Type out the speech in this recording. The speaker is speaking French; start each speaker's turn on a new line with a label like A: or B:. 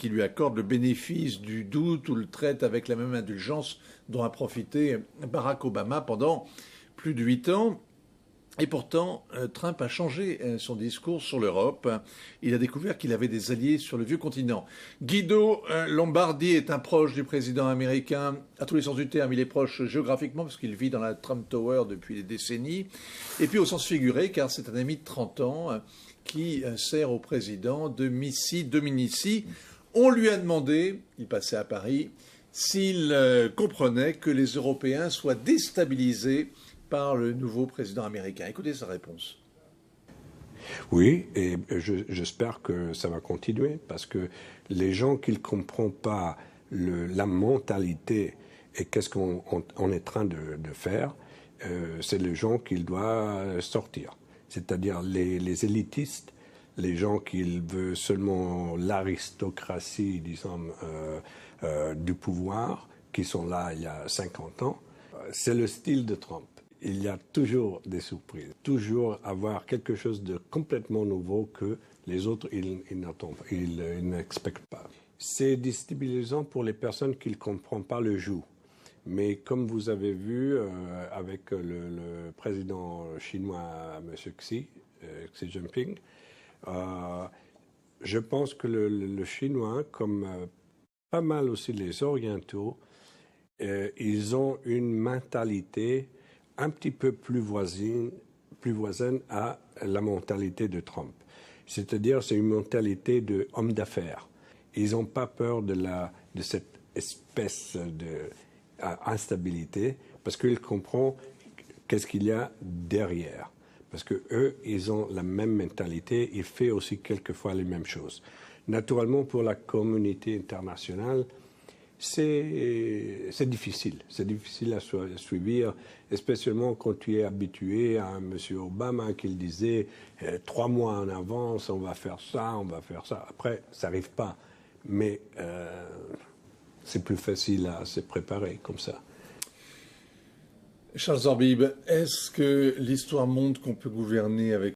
A: qui lui accorde le bénéfice du doute ou le traite avec la même indulgence dont a profité Barack Obama pendant plus de 8 ans. Et pourtant, Trump a changé son discours sur l'Europe. Il a découvert qu'il avait des alliés sur le vieux continent. Guido Lombardi est un proche du président américain, à tous les sens du terme. Il est proche géographiquement parce qu'il vit dans la Trump Tower depuis des décennies. Et puis au sens figuré, car c'est un ami de 30 ans qui sert au président de Missy Dominici. On lui a demandé, il passait à Paris, s'il comprenait que les Européens soient déstabilisés par le nouveau président américain. Écoutez sa réponse.
B: Oui, et j'espère que ça va continuer, parce que les gens qui ne comprennent pas la mentalité et qu'est-ce qu'on est en train de faire, c'est les gens qui doivent sortir. C'est-à-dire les élitistes, les gens qui veulent seulement l'aristocratie, disons, du pouvoir, qui sont là il y a 50 ans. C'est le style de Trump. Il y a toujours des surprises, toujours avoir quelque chose de complètement nouveau que les autres ils n'expectent pas. C'est déstabilisant pour les personnes qui ne comprennent pas le jeu. Mais comme vous avez vu avec le président chinois, M. Xi Jinping, je pense que le chinois, comme pas mal aussi les orientaux, ils ont une mentalité un petit peu plus voisine à la mentalité de Trump. C'est-à-dire, c'est une mentalité d'homme d'affaires. Ils n'ont pas peur de cette espèce d'instabilité parce qu'ils comprennent qu'est-ce qu'il y a derrière. Parce qu'eux, ils ont la même mentalité, ils font aussi quelquefois les mêmes choses. Naturellement, pour la communauté internationale, c'est difficile. C'est difficile à suivre, spécialement quand tu es habitué à M. Obama qui disait 3 mois en avance, on va faire ça, on va faire ça. Après, ça n'arrive pas. Mais c'est plus facile à se préparer comme ça.
A: Charles Orbib, est-ce que l'histoire montre qu'on peut gouverner avec